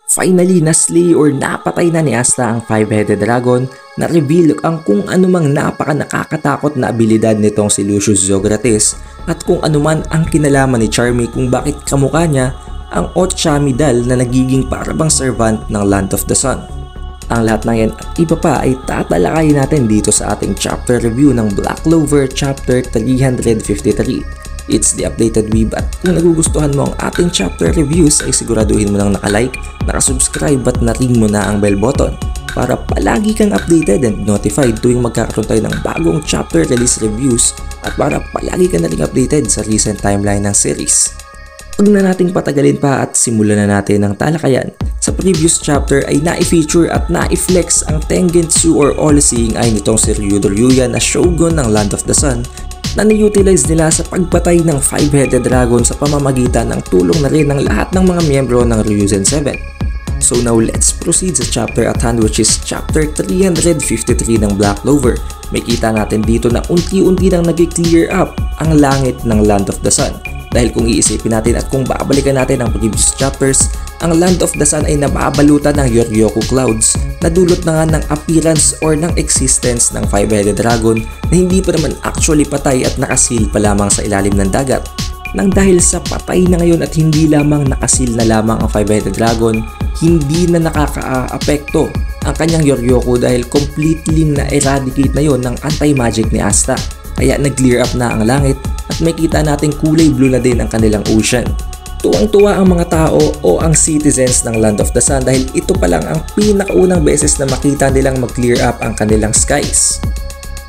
Finally, naslay or napatay na ni Asta ang Five-Headed Dragon na reveal ang kung anumang napaka-nakakatakot na abilidad nitong si Lucius Zografes at kung anuman ang kinalaman ni Charmy kung bakit kamukha niya ang Ochamidal na nagiging parabang servant ng Land of the Sun. Ang lahat ng yan at iba pa ay tatalakayin natin dito sa ating chapter review ng Black Clover chapter 353. It's the updated weeb at kung nagugustuhan mo ang ating chapter reviews ay siguraduhin mo nang nakalike, nakasubscribe at na-ring mo na ang bell button para palagi kang updated and notified tuwing magkakaroon tayo ng bagong chapter release reviews at para palagi ka na ring updated sa recent timeline ng series. Huwag na nating patagalin pa at simulan na natin ang talakayan. Sa previous chapter ay na-feature at na-flex ang Tengensu or All-Seeing Eye nitong si Ryudo Ryuya na Shogun ng Land of the Sun na ni-utilize nila sa pagpatay ng Five-Headed Dragon sa pamamagitan ng tulong na rin ng lahat ng mga miyembro ng Ryuzen 7. So now let's proceed sa chapter at hand which is chapter 353 ng Black Clover. May kita natin dito na unti-unti nang nag-clear up ang langit ng Land of the Sun. Dahil kung iisipin natin at kung babalikan natin ang previous chapters, ang Land of the Sun ay nababalutan ng Yoryoku Clouds na dulot na nga ng appearance or ng existence ng Five-Headed Dragon na hindi pa naman actually patay at nakasil pa lamang sa ilalim ng dagat. Nang dahil sa patay na ngayon at hindi lamang nakasil na lamang ang Five-Headed Dragon, hindi na nakaka-apekto ang kanyang Yoryoku dahil completely na-eradicate na yon ng anti-magic ni Asta. Kaya nag-clear up na ang langit at may kita nating kulay blue na din ang kanilang ocean. Tuwang-tuwa ang mga tao o ang citizens ng Land of the Sun dahil ito pa lang ang pinakaunang beses na makita nilang mag-clear up ang kanilang skies.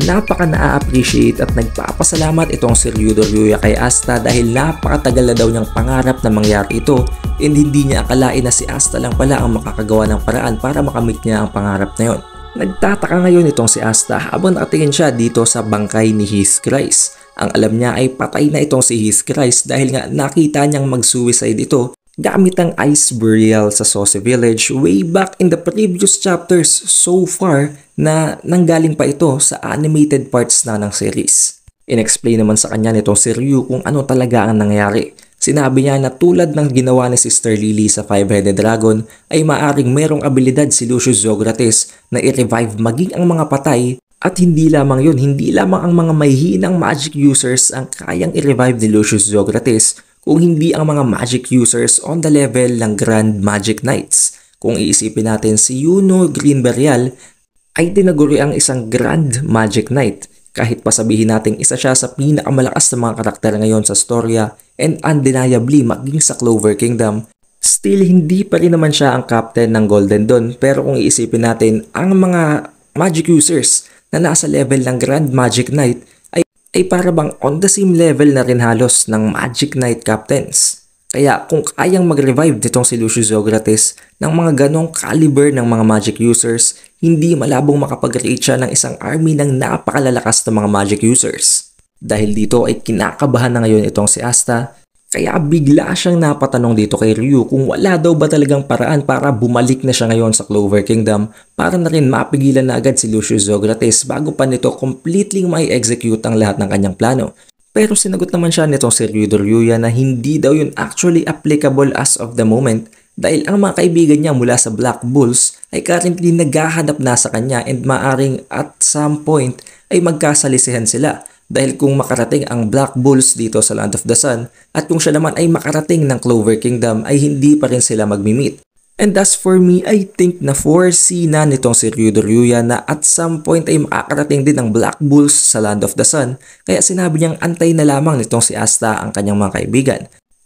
Napaka na-appreciate at nagpapasalamat itong si Ryudo Ryuya kay Asta dahil napakatagal na daw niyang pangarap na mangyari ito and hindi niya akalain na si Asta lang pala ang makakagawa ng paraan para makamit niya ang pangarap na yon. Nagtataka ngayon itong si Asta habang nakatingin siya dito sa bangkay ni His Christ. Ang alam niya ay patay na itong si His Christ dahil nga nakita niyang mag-suicide ito gamit ang ice burial sa Sose Village way back in the previous chapters so far na nanggaling pa ito sa animated parts na ng series. In-explain naman sa kanya nitong si Ryu kung ano talaga ang nangyari. Sinabi niya na tulad ng ginawa ni Sister Lily sa Five-Headed Dragon ay maaring merong abilidad si Lucius Zografes na i-revive maging ang mga patay at hindi lamang yun, hindi lamang ang mga mahihinang magic users ang kayang i-revive ni Lucius Zografes kung hindi ang mga magic users on the level ng Grand Magic Knights. Kung iisipin natin si Yuno Green Burial ay tinaguri ang isang Grand Magic Knight kahit pa sabihin natin isa siya sa pinakamalakas na mga karakter ngayon sa storya and undeniably maging sa Clover Kingdom, still hindi pa rin naman siya ang captain ng Golden Dawn. Pero kung iisipin natin ang mga magic users na nasa level ng Grand Magic Knight ay para bang on the same level na rin halos ng Magic Knight Captains. Kaya kung kayang mag-revive nitong si Lucius Zografes ng mga ganong caliber ng mga magic users, hindi malabong makapag-create siya ng isang army ng napakalalakas na mga magic users. Dahil dito ay kinakabahan na ngayon itong si Asta, kaya bigla siyang napatanong dito kay Ryu kung wala daw ba talagang paraan para bumalik na siya ngayon sa Clover Kingdom para na rin mapigilan na agad si Lucius Zografes bago pa nito completely mai-execute ang lahat ng kanyang plano. Pero sinagot naman siya nitong si Ryudo Ryuya na hindi daw yun actually applicable as of the moment dahil ang mga kaibigan niya mula sa Black Bulls ay currently naghahanap na sa kanya and maaring at some point ay magkasalisihan sila. Dahil kung makarating ang Black Bulls dito sa Land of the Sun at kung siya naman ay makarating ng Clover Kingdom ay hindi pa rin sila magmi-meet. And as for me, I think na foresee na nitong si Ryudo Ryuya na at some point ay makakarating din ng Black Bulls sa Land of the Sun kaya sinabi niyang antay na lamang nitong si Asta ang kanyang mga kaibigan.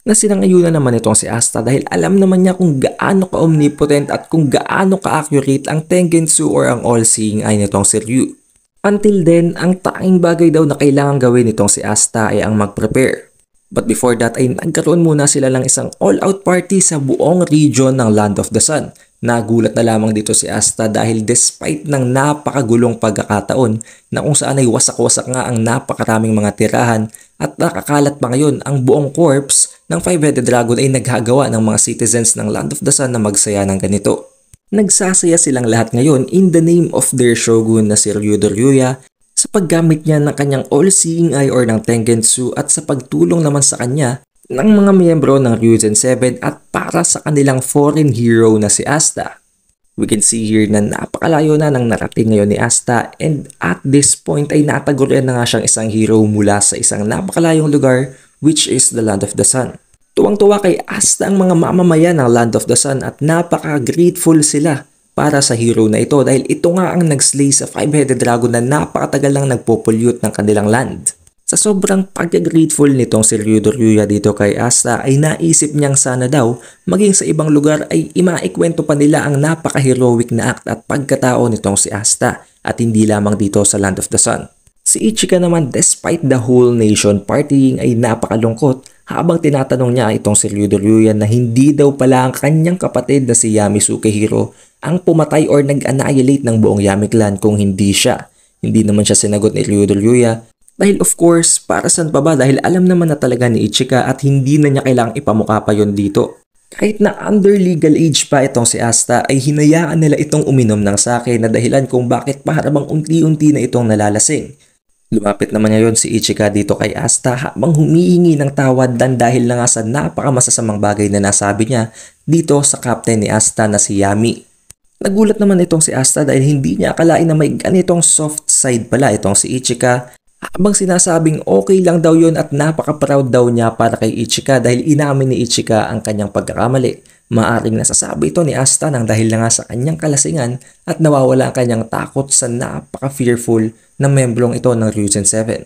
Na sinangayunan naman itong si Asta dahil alam naman niya kung gaano ka-omnipotent at kung gaano ka-accurate ang Tengensu or ang All-Seeing Eye nitong si Ryu. Until then, ang tanging bagay daw na kailangan gawin nitong si Asta ay ang mag-prepare. But before that ay nagkaroon muna sila ng isang all-out party sa buong region ng Land of the Sun. Nagulat na lamang dito si Asta dahil despite ng napakagulong pagkakataon na kung saan ay wasak-wasak nga ang napakaraming mga tirahan at nakakalat pa ngayon ang buong corpse ng Five-Headed Dragon ay naghagawa ng mga citizens ng Land of the Sun na magsaya ng ganito. Nagsasaya silang lahat ngayon in the name of their shogun na si Ryudo Ryuya sa paggamit niya ng kanyang all-seeing eye or ng Tengensu at sa pagtulong naman sa kanya ng mga miyembro ng Ryuzen 7 at para sa kanilang foreign hero na si Asta. We can see here na napakalayo na ng narating ngayon ni Asta, and at this point ay natagurian na nga siyang isang hero mula sa isang napakalayong lugar, which is the Land of the Sun. Tuwang-tuwa kay Asta ang mga mamamayan ng Land of the Sun at napaka-grateful sila para sa hero na ito dahil ito nga ang nag-slay sa Five-Headed Dragon na napakatagal lang nagpo-pollute ng kanilang land. Sa sobrang pag-grateful nitong si Ryuya dito kay Asta ay naisip niyang sana daw maging sa ibang lugar ay imaikwento pa nila ang napaka-heroic na act at pagkatao nitong si Asta at hindi lamang dito sa Land of the Sun. Si Ichika naman, despite the whole nation partying, ay napakalungkot habang tinatanong niya itong si Ryuya na hindi daw pala ang kanyang kapatid na si Yami Sukehiro ang pumatay or nag-annihilate ng buong Yami clan kung hindi siya. Hindi naman siya sinagot ni Ryuya. Dahil of course, para saan pa ba dahil alam naman na talaga ni Ichika at hindi na niya kailangang ipamukha pa yon dito. Kahit na under legal age pa itong si Asta ay hinayaan nila itong uminom ng sake na dahilan kung bakit parang unti-unti na itong nalalasing. Lumapit naman ngayon si Ichika dito kay Asta habang humihingi ng tawad dahil na nga sa napakamasasamang bagay na nasabi niya dito sa captain ni Asta na si Yami. Nagulat naman itong si Asta dahil hindi niya akalain na may ganitong soft side pala itong si Ichika. Habang sinasabing okay lang daw yon at napaka-proud daw niya para kay Ichika dahil inamin ni Ichika ang kanyang pagkakamali. Maaring nasasabi ito ni Asta nang dahil na nga sa kanyang kalasingan at nawawala ang kanyang takot sa napaka-fearful na membrong ito ng Ryuzen 7.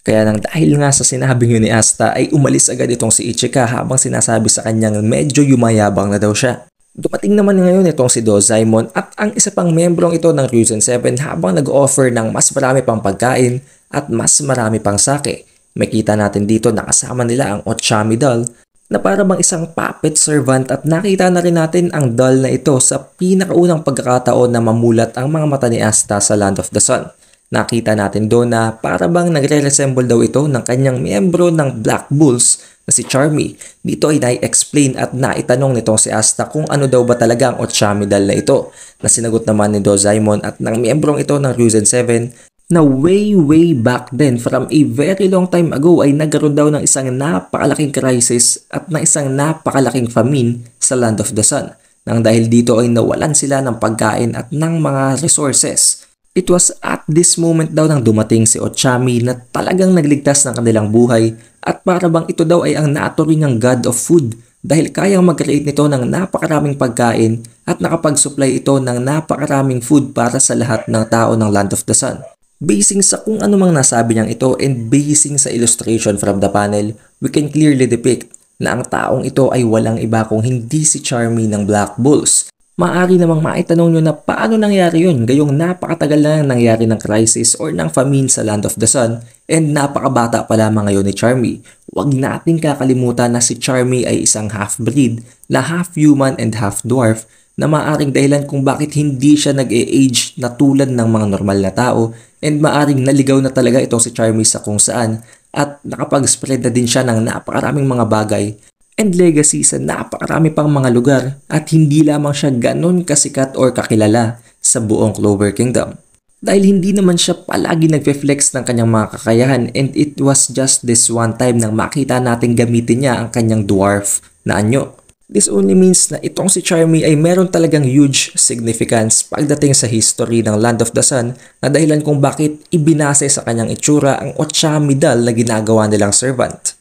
Kaya nang dahil nga sa sinabing yun ni Asta ay umalis agad itong si Ichika habang sinasabi sa kanyang medyo yumayabang na daw siya. Dumating naman ngayon itong si Dozaemon at ang isa pang membrong ito ng Ryuzen 7 habang nag-offer ng mas marami pang pagkain at mas marami pang sake. Makita natin dito na kasama nila ang Ochami doll na para bang isang puppet servant at nakita na rin natin ang doll na ito sa pinakaunang pagkakataon na mamulat ang mga mata ni Asta sa Land of the Sun. Nakita natin doon na para bang nagre-resemble daw ito ng kanyang miyembro ng Black Bulls na si Charmy. Dito ay nai-explain at naitanong nitong si Asta kung ano daw ba talaga ang Ochami doll na ito, na sinagot naman ni Dozaemon at ng miyembrong ito ng Ryuzen 7 na way back then from a very long time ago ay nagkaroon daw ng isang napakalaking crisis at ng isang napakalaking famine sa Land of the Sun. Nang dahil dito ay nawalan sila ng pagkain at ng mga resources. It was at this moment daw nang dumating si Ochami na talagang nagligtas ng kanilang buhay at para bang ito daw ay ang naturingang god of food dahil kayang mag-create nito ng napakaraming pagkain at nakapag-supply ito ng napakaraming food para sa lahat ng tao ng Land of the Sun. Basing sa kung ano mang nasabi niyang ito and basing sa illustration from the panel, we can clearly depict na ang taong ito ay walang iba kung hindi si Charmy ng Black Bulls. Maaari namang maitanong nyo na paano nangyari yun gayong napakatagal na nangyari ng crisis or ng famine sa Land of the Sun and napakabata pa lamang ngayon ni Charmy. Huwag natin kakalimutan na si Charmy ay isang half-breed na half-human and half-dwarf na maaaring dahilan kung bakit hindi siya nag-e-age na tulad ng mga normal na tao and maaaring naligaw na talaga itong si Charmy sa kung saan at nakapag-spread na din siya ng napakaraming mga bagay and legacy sa napakarami pang mga lugar at hindi lamang siya ganon kasikat or kakilala sa buong Clover Kingdom. Dahil hindi naman siya palagi nagfe-flex ng kanyang mga kakayahan and it was just this one time nang makita natin gamitin niya ang kanyang dwarf na anyo. This only means na itong si Charmy ay meron talagang huge significance pagdating sa history ng Land of the Sun na dahilan kung bakit ibinase sa kanyang itsura ang Ochami doll na ginagawa nilang servant.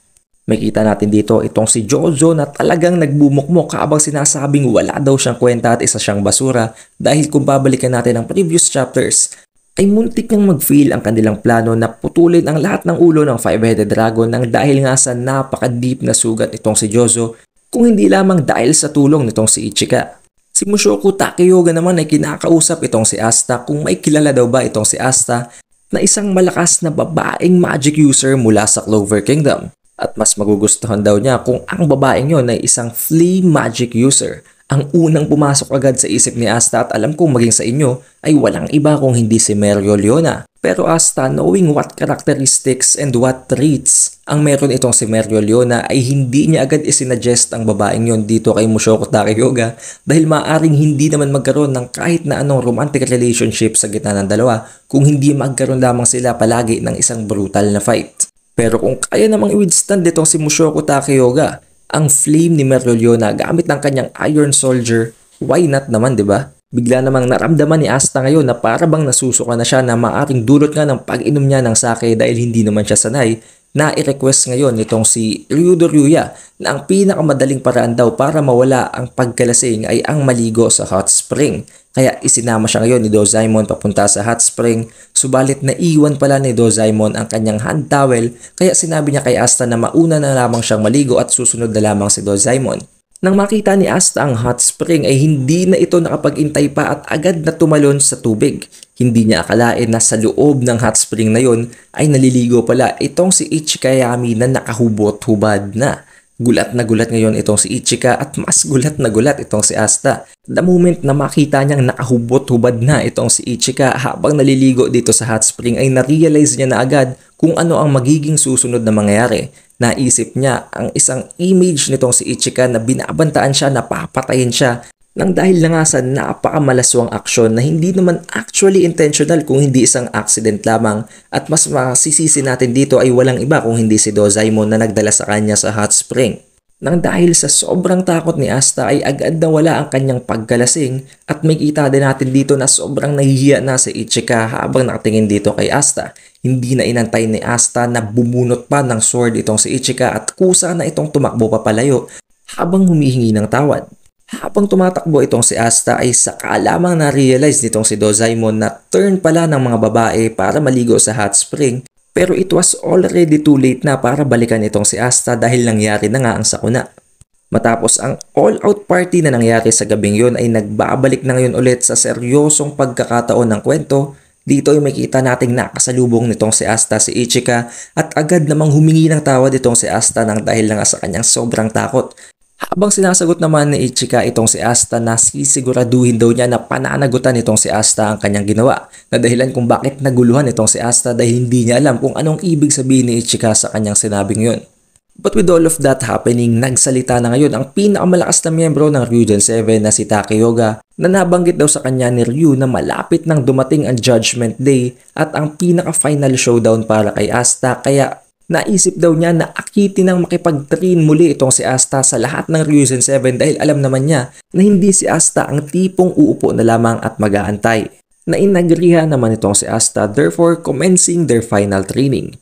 Makita natin dito itong si Jojo na talagang nagbumukmok habang sinasabing wala daw siyang kwenta at isa siyang basura dahil kung babalikan natin ang previous chapters ay muntik nang mag-fail ang kanilang plano na putulin ang lahat ng ulo ng Five-Headed Dragon nang dahil nga sa napaka-deep na sugat itong si Jojo kung hindi lamang dahil sa tulong nitong si Ichika. Si Mushoku Takehyoga naman ay kinakausap itong si Asta kung may kilala daw ba itong si Asta na isang malakas na babaeng magic user mula sa Clover Kingdom. At mas magugustuhan daw niya kung ang babaeng yon ay isang flea magic user. Ang unang pumasok agad sa isip ni Asta at alam kong maging sa inyo ay walang iba kung hindi si Mereoleona. Pero Asta, knowing what characteristics and what traits ang meron itong si Mereoleona ay hindi niya agad isinuggest ang babaeng yon dito kay Mushoku Takehyoga dahil maaaring hindi naman magkaroon ng kahit na anong romantic relationship sa gitna ng dalawa kung hindi magkaroon lamang sila palagi ng isang brutal na fight. Pero kung kaya namang i-withstand itong si Mushoku Takehyoga, ang flame ni Mereoleona gamit ng kanyang Iron Soldier, why not naman, di ba? Bigla namang naramdaman ni Asta ngayon na para bang nasusuka na siya na maaring dulot nga ng pag-inom niya ng sake dahil hindi naman siya sanay, na i-request ngayon nitong si Ryudo Ryuya na ang pinakamadaling paraan daw para mawala ang pagkalasing ay ang maligo sa hot spring. Kaya isinama siya ngayon ni Dozaemon papunta sa hot spring, subalit naiwan pala ni Dozaemon ang kanyang hand towel, kaya sinabi niya kay Asta na mauna na lamang siyang maligo at susunod na lamang si Dozaemon. Nang makita ni Asta ang hot spring ay hindi na ito nakapag-intay pa at agad na tumalon sa tubig. Hindi niya akalain na sa loob ng hot spring na yon ay naliligo pala itong si Ichika Yami na nakahubot-hubad na. Gulat na gulat ngayon itong si Ichika at mas gulat na gulat itong si Asta. The moment na makita niyang nakahubot-hubad na itong si Ichika habang naliligo dito sa hot spring ay na-realize niya na agad kung ano ang magiging susunod na mangyayari. Naisip niya ang isang image nitong si Ichika na binabantaan siya na papatayin siya nang dahil na nga sa napakamalaswang aksyon na hindi naman actually intentional kung hindi isang accident lamang, at mas masisisi natin dito ay walang iba kung hindi si Dozaemon na nagdala sa kanya sa hot spring. Nang dahil sa sobrang takot ni Asta ay agad nawala ang kanyang pagkalasing at may kita din natin dito na sobrang nahihiya na si Ichika habang nakatingin dito kay Asta. Hindi na inantay ni Asta na bumunot pa ng sword itong si Ichika at kusa na itong tumakbo papalayo habang humihingi ng tawad. Habang tumatakbo itong si Asta ay saka lamang na-realize nitong si Dozaemon na turn pala ng mga babae para maligo sa hot spring, pero it was already too late na para balikan itong si Asta dahil nangyari na nga ang sakuna. Matapos ang all-out party na nangyari sa gabing yon ay nagbabalik na ngayon ulit sa seryosong pagkakataon ng kwento. Dito ay makita nating nakasalubong nitong si Asta si Ichika at agad namang humingi ng tawad itong si Asta nang dahil na nga sa kanyang sobrang takot. Habang sinasagot naman ni Ichika itong si Asta na sisiguraduhin daw niya na pananagutan itong si Asta ang kanyang ginawa, na dahilan kung bakit naguluhan itong si Asta dahil hindi niya alam kung anong ibig sabihin ni Ichika sa kanyang sinabing yun. But with all of that happening, nagsalita na ngayon ang pinakamalakas na miyembro ng Ryujin 7 na si Takehyoga na nabanggit daw sa kanya ni Ryu na malapit nang dumating ang Judgment Day at ang pinaka-final showdown para kay Asta, kaya naisip daw niya na akitin ng makipag-train muli itong si Asta sa lahat ng Ryujin 7 dahil alam naman niya na hindi si Asta ang tipong uupo na lamang at mag-aantay. Nainagrihan naman itong si Asta, therefore commencing their final training.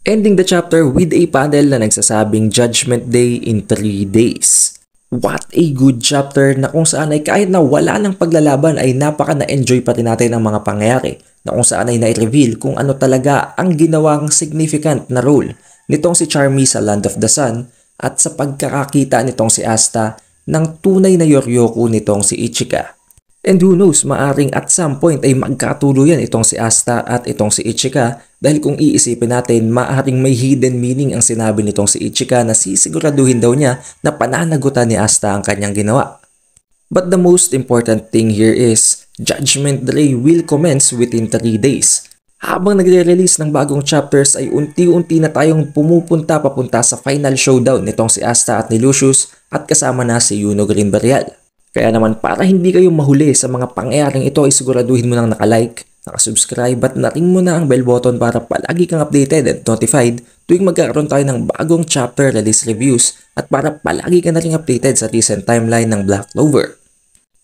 Ending the chapter with a panel na nagsasabing Judgment Day in 3 days. What a good chapter na kung saan ay kahit na wala ng paglalaban ay napaka na-enjoy pa rin natin ang mga pangyayari, na kung saan ay na-reveal kung ano talaga ang ginawang significant na role nitong si Charmy sa Land of the Sun at sa pagkakakita nitong si Asta ng tunay na Yoryoku nitong si Ichika. And who knows, maaring at some point ay magkatuluyan itong si Asta at itong si Ichika dahil kung iisipin natin, maaring may hidden meaning ang sinabi nitong si Ichika na sisiguraduhin daw niya na pananagutan ni Asta ang kanyang ginawa. But the most important thing here is, Judgment Day will commence within 3 days. Habang nagre-release ng bagong chapters ay unti-unti na tayong pumupunta papunta sa final showdown nitong si Asta at ni Lucius at kasama na si Yuno Green Burial. Kaya naman para hindi kayo mahuli sa mga pangyayaring ito ay siguraduhin mo nang nakalike, nakasubscribe at na-ring mo na ang bell button para palagi kang updated at notified tuwing magkakaroon tayo ng bagong chapter release reviews at para palagi ka na ring updated sa recent timeline ng Black Clover.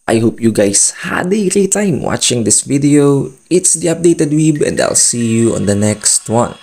I hope you guys had a great time watching this video. It's the Updated Weeb and I'll see you on the next one.